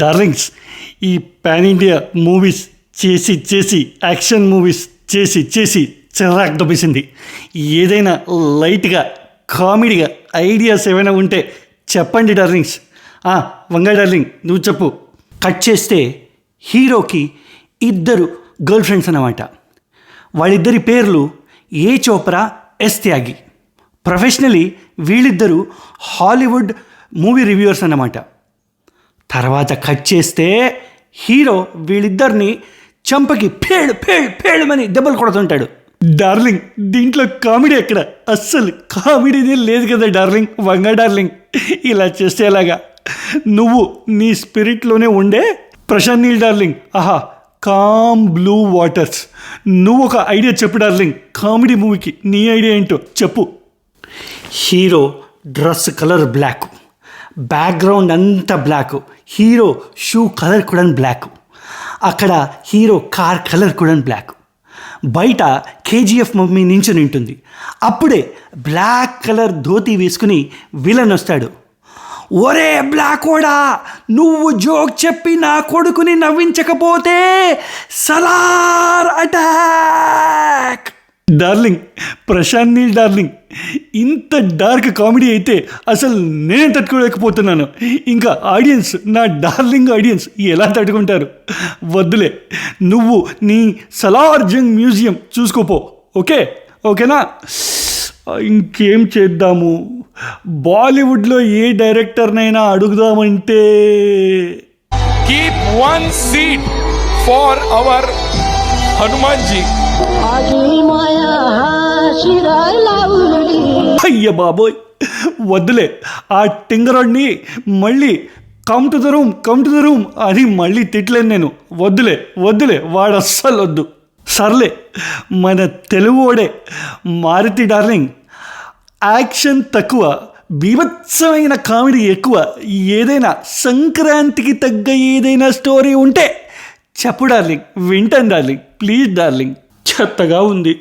Darlings, ఈ pan India movies చేసి action movies చేసి చిరాకు దొబ్బేసింది. ఏదైనా లైట్గా కామెడీగా ఐడియాస్ ఏమైనా ఉంటే చెప్పండి డార్లింగ్స్. వంగా డార్లింగ్, నువ్వు చెప్పు. కట్ చేస్తే హీరోకి 2 గర్ల్ ఫ్రెండ్స్ అన్నమాట. వాళ్ళిద్దరి పేర్లు ఏ చోప్రా, ఎస్ త్యాగి. ప్రొఫెషనలీ వీళ్ళిద్దరూ హాలీవుడ్ మూవీ రివ్యూవర్స్ అన్నమాట. తర్వాత కట్ చేస్తే హీరో వీళ్ళిద్దరిని చంపకి పేళమని దెబ్బలు కొడుతుంటాడు. డార్లింగ్, దీంట్లో కామెడీ ఎక్కడ? అస్సలు కామెడీనే లేదు కదా డార్లింగ్. వంగా డార్లింగ్, ఇలా చేస్తే ఎలాగా? నువ్వు నీ స్పిరిట్లోనే ఉండే Prashanth Neel darling. Calm blue waters. నువ్వు ఒక ఐడియా చెప్పు డార్లింగ్, కామెడీ మూవీకి నీ ఐడియా ఏంటో చెప్పు. Hero dress colour black, background అంతా బ్లాక్, హీరో షూ కలర్ కూడా బ్లాక్, అక్కడ హీరో కార్ కలర్ కూడా బ్లాక్. బయట కేజీఎఫ్ మమ్మీ నించుని ఉంటుంది. అప్పుడే బ్లాక్ కలర్ ధోతి వేసుకుని విలన్ వస్తాడు. ఒరే బ్లాకోడా, నువ్వు జోక్ చెప్పి నా కొడుకుని నవ్వించకపోతే Salaar attack. Darling, Prashanth Neel darling, ఇంత డార్క్ కామెడీ అయితే అసలు నేను తట్టుకోలేకపోతున్నాను. ఇంకా ఆడియన్స్, నా డార్లింగ్ ఆడియన్స్ ఎలా తట్టుకుంటారు? వద్దులే, నువ్వు నీ సలార్ జంగ్ మ్యూజియం చూసుకోపో. ఓకేనా? ఇంకేం చేద్దాము? బాలీవుడ్లో ఏ డైరెక్టర్నైనా అడుగుదామంటే keep 1 seat for our Hanumanji. అయ్య బాబోయ్, వద్దులే. ఆ టింగరాడ్ని మళ్ళీ కమ్ టు ద రూమ్ అని మళ్ళీ తిట్టలేను నేను. వద్దులే, వాడు అస్సలు వద్దు. సర్లే, మన తెలుగువాడే మారుతి డార్లింగ్. యాక్షన్ తక్కువ, బీభత్సమైన కామెడీ ఎక్కువ. ఏదైనా సంక్రాంతికి తగ్గ ఏదైనా స్టోరీ ఉంటే చెప్పు డార్లింగ్, వింటాను డార్లింగ్. ప్లీజ్ డార్లింగ్, చెత్తగా ఉంది.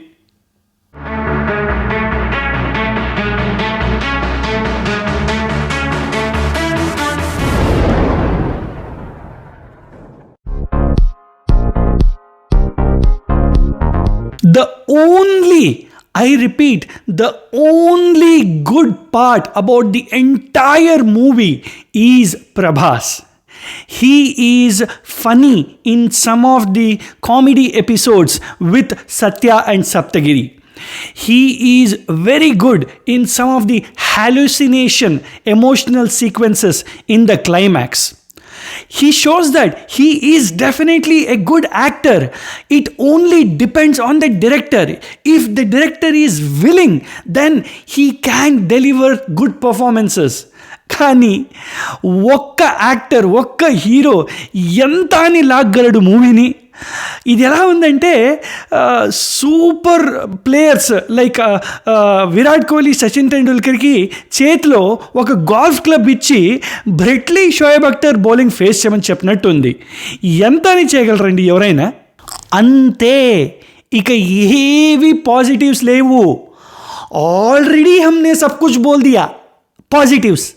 The only good part about the entire movie is Prabhas. He is funny in some of the comedy episodes with Satya and Saptagiri. He is very good in some of the hallucination emotional sequences in the climax. He shows that he is definitely a good actor. It only depends on the director. If the director is willing, then he can deliver good performances. కానీ ఒక్క actor, ఒక్క hero ఎంత అని లాగ్గలడు మూవీని. ఇది ఎలా ఉందంటే super players like Virat Kohli, Sachin టెండూల్కర్కి చేతిలో ఒక గాల్ఫ్ క్లబ్ ఇచ్చి Brett Lee, Shoaib Akhtar bowling face చేయమని చెప్పినట్టుంది. ఎంత అని చేయగలరండి ఎవరైనా? అంతే, ఇక ఏవి పాజిటివ్స్ లేవు. ఆల్రెడీ హమ్నే సబ్ కుచ్ బోల్ దియా positives.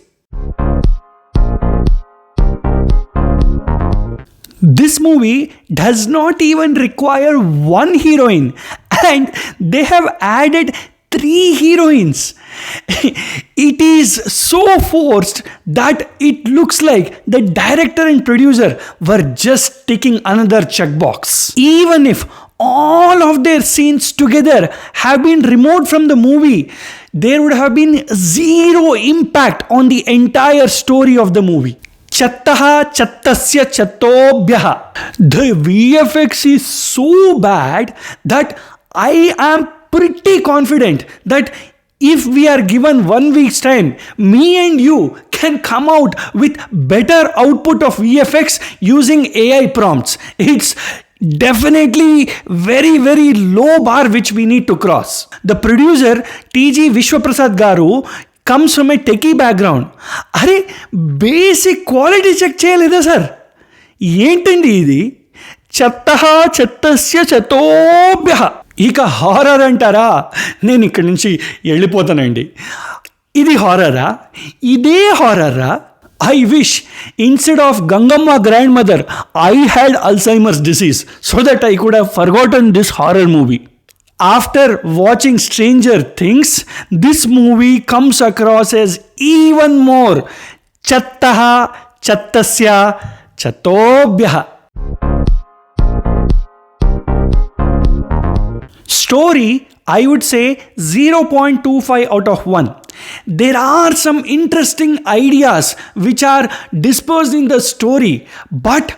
This movie does not even require 1 heroine, and they have added 3 heroines. It is so forced that it looks like the director and producer were just ticking another checkbox. Even if all of their scenes together have been removed from the movie, there would have been 0 impact on the entire story of the movie. Chattasya chattobhyah. The VFX is so bad that I am pretty confident that if we are given 1 week's time, me and you can come out with better output of VFX using AI prompts. It's definitely very, very low bar which we need to cross. The producer TG Vishwaprasad Garu comes from a techie background. అరే, basic quality check చేయలేదా sir? ఏంటండి ఇది? చత్తస్య చతోభ్యః. ఇక horror అంటారా? నేను ఇక్కడి నుంచి వెళ్ళిపోతానండి. ఇది హారరా? ఇదే హారరా? I wish instead of Gangamma grandmother, I had Alzheimer's disease so that I could have forgotten this horror movie. After watching Stranger Things, this movie comes across as even more chattaha, chattasya, chatobhyaha. Story, I would say 0.25 out of 1. There are some interesting ideas which are dispersed in the story, but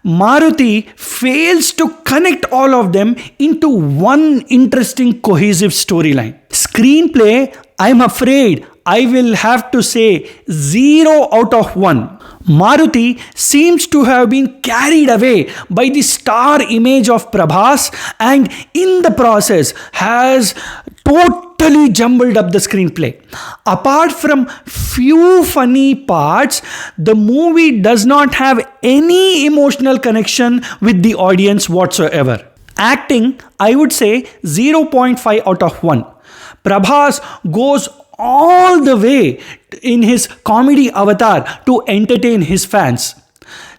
Maruti fails to connect all of them into one interesting cohesive storyline. Screenplay, I'm afraid I will have to say 0 out of 1. Maruti seems to have been carried away by the star image of Prabhas and in the process has totally jumbled up the screenplay. Apart from few funny parts, the movie does not have any emotional connection with the audience whatsoever. Acting, I would say 0.5 out of 1. Prabhas goes all the way in his comedy avatar to entertain his fans.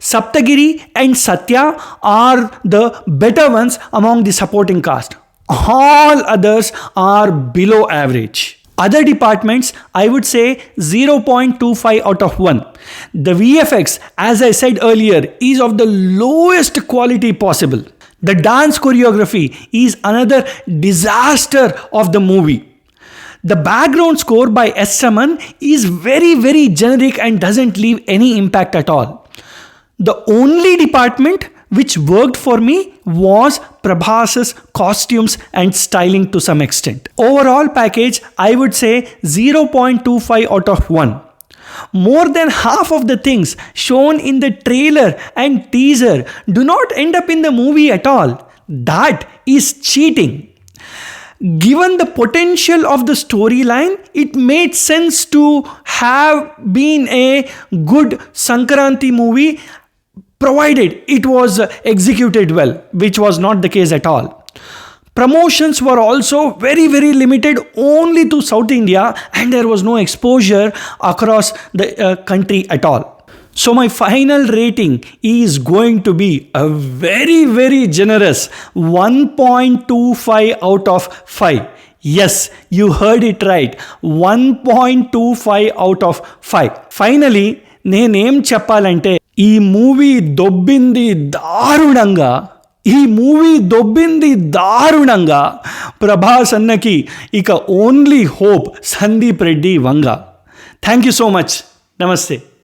Saptagiri and Satya are the better ones among the supporting cast. All others are below average. Other departments, I would say 0.25 out of 1. The VFX, as I said earlier, is of the lowest quality possible. The dance choreography is another disaster of the movie. The background score by S. Raman is very generic and doesn't leave any impact at all. The only department which worked for me was Prabhas's costumes and styling to some extent. Overall package, I would say 0.25 out of 1. More than half of the things shown in the trailer and teaser do not end up in the movie at all. That is cheating. Given the potential of the storyline, it made sense to have been a good Sankranti movie provided it was executed well, which was not the case at all. Promotions were also very limited only to South India and there was no exposure across the country at all. So my final rating is going to be a very generous 1.25 out of 5. Yes, you heard it right. 1.25 out of 5. Finally, నేనేం చెప్పాలంటే ఈ movie దొబ్బింది దారుణంగా ప్రభాస్ అన్నకి ఇక only hope Sandeep Reddy Vanga. Thank you so much. నమస్తే.